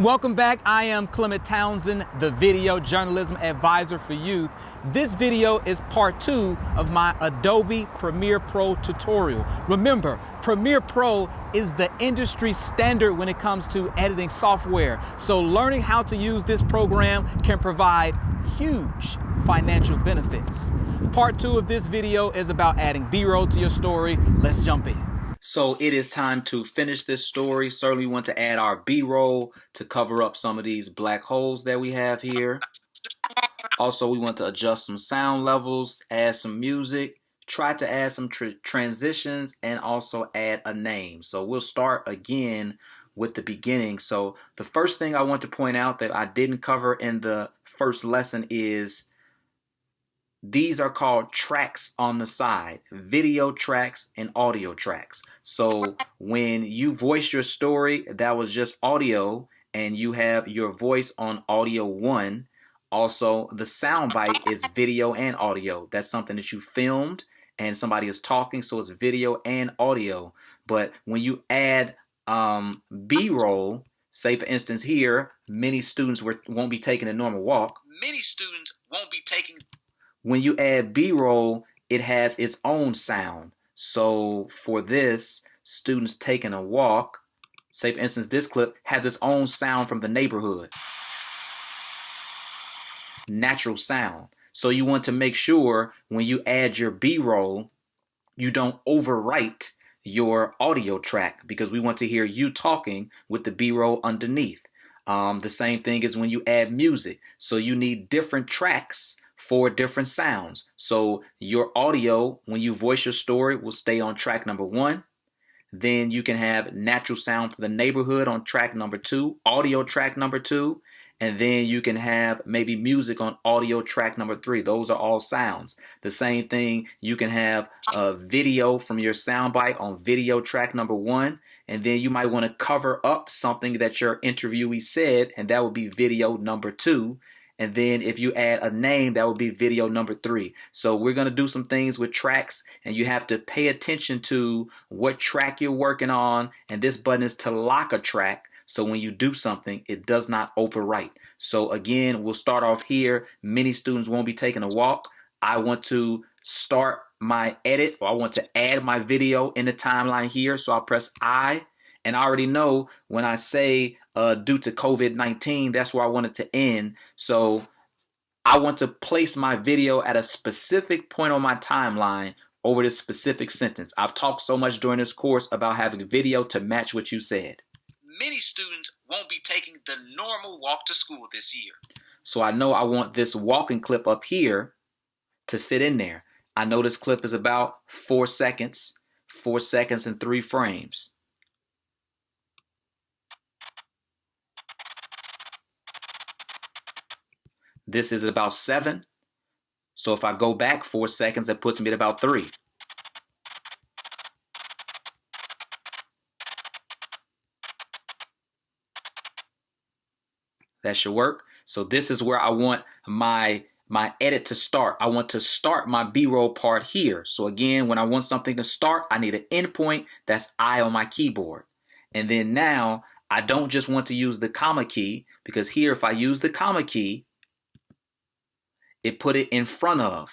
Welcome back. I am Clement Townsend, the video journalism advisor for youth. This video is part 2 of my Adobe Premiere Pro tutorial. Remember, Premiere Pro is the industry standard when it comes to editing software. So learning how to use this program can provide huge financial benefits. Part 2 of this video is about adding B-roll to your story. Let's jump in. So it is time to finish this story. Certainly want to add our B-roll to cover up some of these black holes that we have here. Also, we want to adjust some sound levels, add some music, try to add some transitions, and also add a name. So we'll start again with the beginning. So the first thing I want to point out that I didn't cover in the first lesson is these are called tracks on the side, video tracks and audio tracks. So when you voice your story, that was just audio, and you have your voice on audio 1. Also, the soundbite is video and audio. That's something that you filmed and somebody is talking, so it's video and audio. But when you add B-roll, say for instance here, many students won't be taking a normal walk. Many students won't be taking. When you add B-roll, it has its own sound. So for this, students taking a walk, say for instance this clip has its own sound from the neighborhood. Natural sound. So you want to make sure when you add your B-roll, you don't overwrite your audio track, because we want to hear you talking with the B-roll underneath. The same thing is when you add music. So you need different tracks for different sounds. So your audio, when you voice your story, will stay on track number 1. Then you can have natural sound from the neighborhood on track number 2, audio track number 2, and then you can have maybe music on audio track number 3. Those are all sounds. The same thing, you can have a video from your soundbite on video track number 1, and then you might want to cover up something that your interviewee said, and that would be video number 2. And then if you add a name, that would be video number 3. So we're going to do some things with tracks, and you have to pay attention to what track you're working on. And this button is to lock a track. So when you do something, it does not overwrite. So again, we'll start off here. Many students won't be taking a walk. I want to start my edit, or I want to add my video in the timeline here. So I'll press I. And I already know when I say due to COVID-19, that's where I want it to end. So I want to place my video at a specific point on my timeline over this specific sentence. I've talked so much during this course about having a video to match what you said. Many students won't be taking the normal walk to school this year. So I know I want this walking clip up here to fit in there. I know this clip is about 4 seconds, 4 seconds and 3 frames. This is about 7. So if I go back 4 seconds, that puts me at about 3. That should work. So this is where I want my edit to start. I want to start my B-roll part here. So again, when I want something to start, I need an endpoint. That's I on my keyboard. And then now I don't just want to use the comma key, because here if I use the comma key, it put it in front of.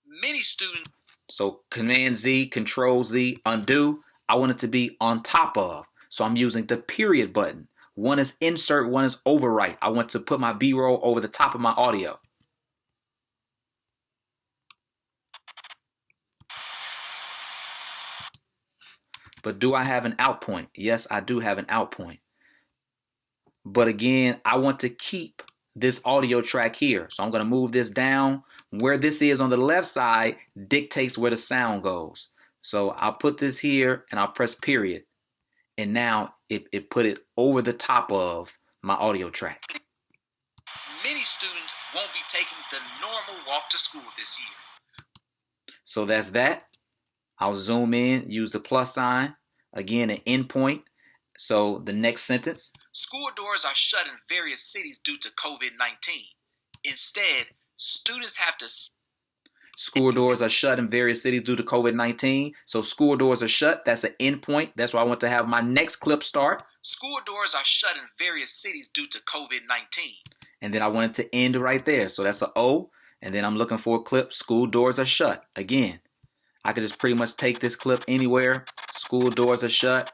Many students. So Command Z, Control Z, undo. I want it to be on top of. So I'm using the period button. One is insert, one is overwrite. I want to put my B-roll over the top of my audio. But do I have an out point? Yes, I do have an out point. But again, I want to keep this audio track here. So I'm going to move this down. Where this is on the left side dictates where the sound goes. So I'll put this here and I'll press period. And now it put it over the top of my audio track. Many students won't be taking the normal walk to school this year. So that's that. I'll zoom in, use the plus sign. Again, an endpoint. So the next sentence. School doors are shut in various cities due to COVID-19. Instead, students have to. School doors are shut in various cities due to COVID-19. So school doors are shut. That's an endpoint. That's where I want to have my next clip start. School doors are shut in various cities due to COVID-19. And then I want it to end right there. So that's an O. And then I'm looking for a clip. School doors are shut. Again, I could just pretty much take this clip anywhere. School doors are shut.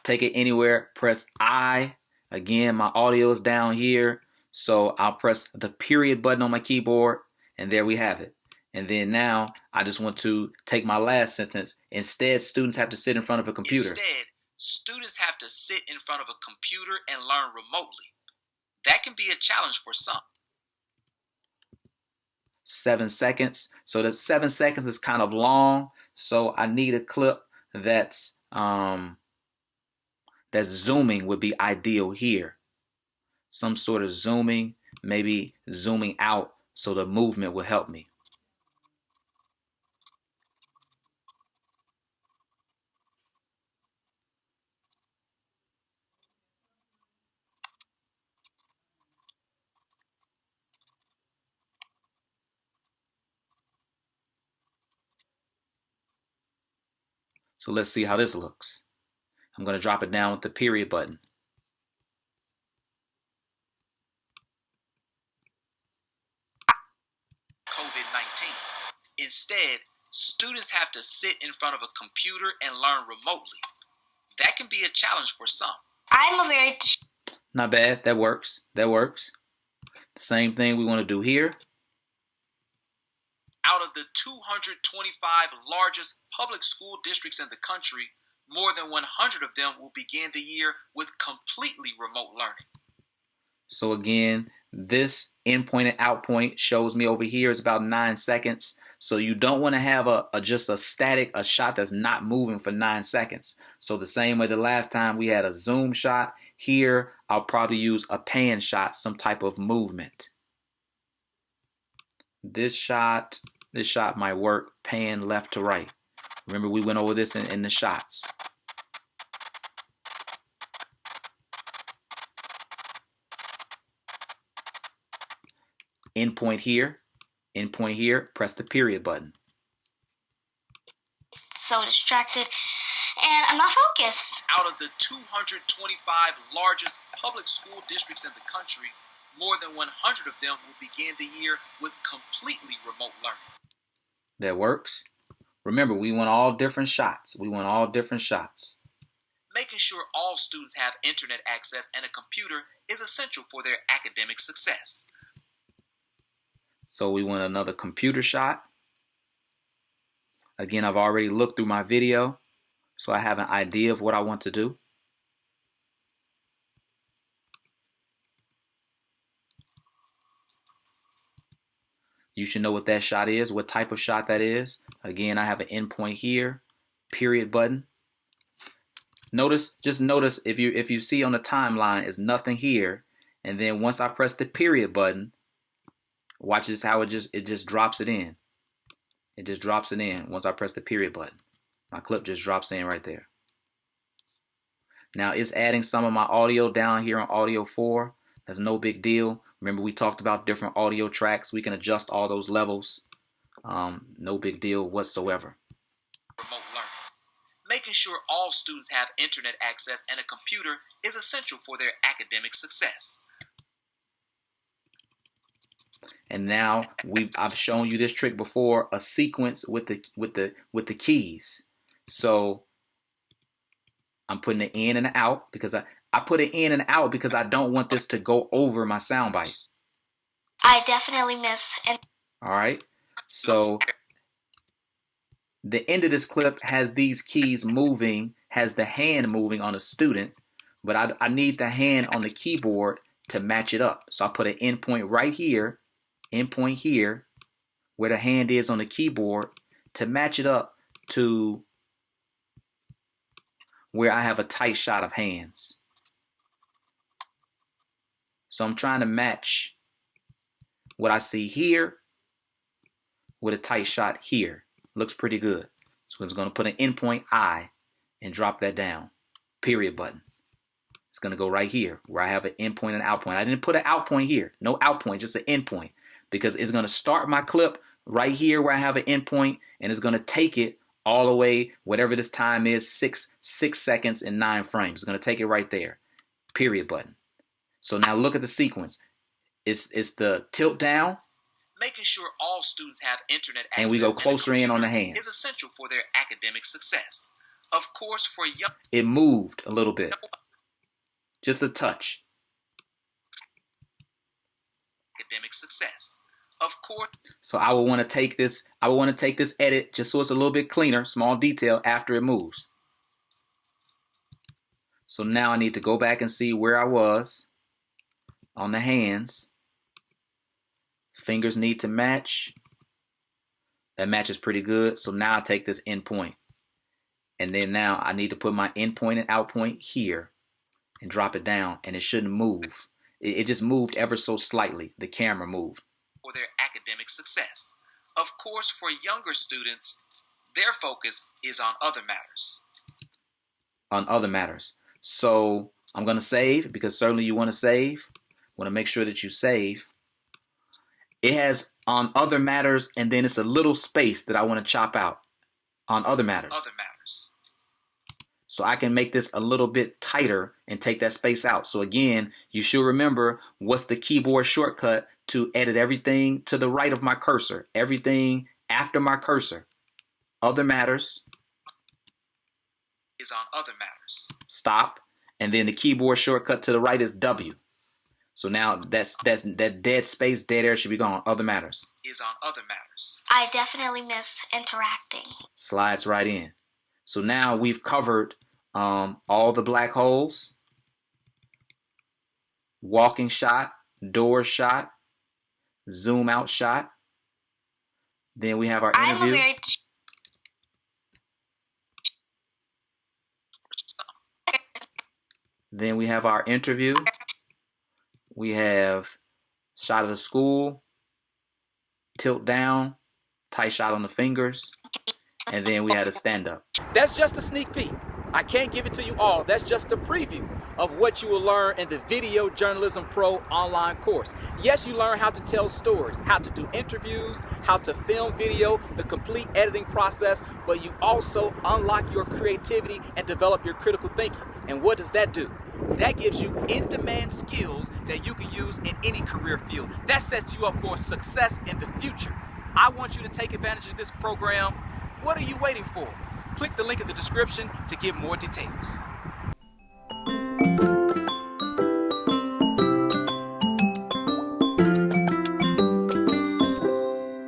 Take it anywhere. Press I. Again, my audio is down here. So I'll press the period button on my keyboard. And there we have it. And then now I just want to take my last sentence. Instead, students have to sit in front of a computer. Instead, students have to sit in front of a computer and learn remotely. That can be a challenge for some. 7 seconds. So that 7 seconds is kind of long. So I need a clip that's zooming would be ideal here. Some sort of zooming, maybe zooming out so the movement will help me. So let's see how this looks. I'm going to drop it down with the period button. COVID-19. Instead, students have to sit in front of a computer and learn remotely. That can be a challenge for some. Not bad. That works. That works. The same thing we want to do here. Out of the 225 largest public school districts in the country, more than 100 of them will begin the year with completely remote learning. So again, this in point and out point shows me over here is about 9 seconds. So you don't want to have just a static, a shot that's not moving for 9 seconds. So the same way the last time we had a zoom shot, here I'll probably use a pan shot, some type of movement. This shot might work, pan left to right. Remember we went over this in the shots. Endpoint here, press the period button. So distracted, and I'm not focused. Out of the 225 largest public school districts in the country, more than 100 of them will begin the year with completely remote learning. That works. Remember, we want all different shots. Making sure all students have internet access and a computer is essential for their academic success. So we want another computer shot. Again, I've already looked through my video, so I have an idea of what I want to do. You should know what that shot is, what type of shot that is. Again, I have an endpoint here, period button. Just notice if you see on the timeline, is nothing here, and then once I press the period button, watch this how it just drops it in. It just drops it in once I press the period button. My clip just drops in right there. Now it's adding some of my audio down here on audio 4. That's no big deal. Remember we talked about different audio tracks. We can adjust all those levels. No big deal whatsoever. Remote learning. Making sure all students have internet access and a computer is essential for their academic success. And now I've shown you this trick before, a sequence with the keys. So I'm putting it in and out because I put it in and out because I don't want this to go over my sound bites. I definitely miss. All right. So the end of this clip has these keys moving, has the hand moving on a student, but I need the hand on the keyboard to match it up. So I put an endpoint right here, endpoint here, where the hand is on the keyboard to match it up to where I have a tight shot of hands. So I'm trying to match what I see here with a tight shot here. Looks pretty good. So I'm going to put an endpoint I and drop that down. Period button. It's going to go right here where I have an endpoint and out point. I didn't put an out point here. No out point, just an endpoint. Because it's going to start my clip right here where I have an endpoint, and it's going to take it all the way, whatever this time is, 6 seconds and 9 frames. It's going to take it right there. Period button. So now look at the sequence. It's the tilt down. Making sure all students have internet access and we go closer in on the hands. is essential for their academic success. Of course, for young... It moved a little bit. Just a touch. Academic success. Of course. So I would want to take this. I would want to take this edit just so it's a little bit cleaner, small detail after it moves. So now I need to go back and see where I was on the hands. Fingers need to match. That matches pretty good. So now I take this endpoint. And then now I need to put my endpoint and outpoint here and drop it down. And it shouldn't move. It just moved ever so slightly. The camera moved. For their academic success. Of course, for younger students, their focus is on other matters. On other matters. So I'm going to save, because certainly you want to save. Want to make sure that you save. It has on other matters, and then it's a little space that I want to chop out on other matters. Other matters. So I can make this a little bit tighter and take that space out. So again, you should remember what's the keyboard shortcut to edit everything to the right of my cursor. Everything after my cursor. Other matters. Is on other matters. Stop. And then the keyboard shortcut to the right is W. So now that dead space, dead air should be gone. Other matters. Is on other matters. I definitely miss interacting. Slides right in. So now we've covered all the black holes, walking shot, door shot, zoom out shot. Then we have our interview. Then we have our interview. We have shot of the school, tilt down, tight shot on the fingers, and then we had a stand-up. That's just a sneak peek. I can't give it to you all. That's just a preview of what you will learn in the Video Journalism Pro online course. Yes, you learn how to tell stories, how to do interviews, how to film video, the complete editing process, but you also unlock your creativity and develop your critical thinking. And what does that do? That gives you in-demand skills that you can use in any career field. That sets you up for success in the future. I want you to take advantage of this program. What are you waiting for? Click the link in the description to get more details.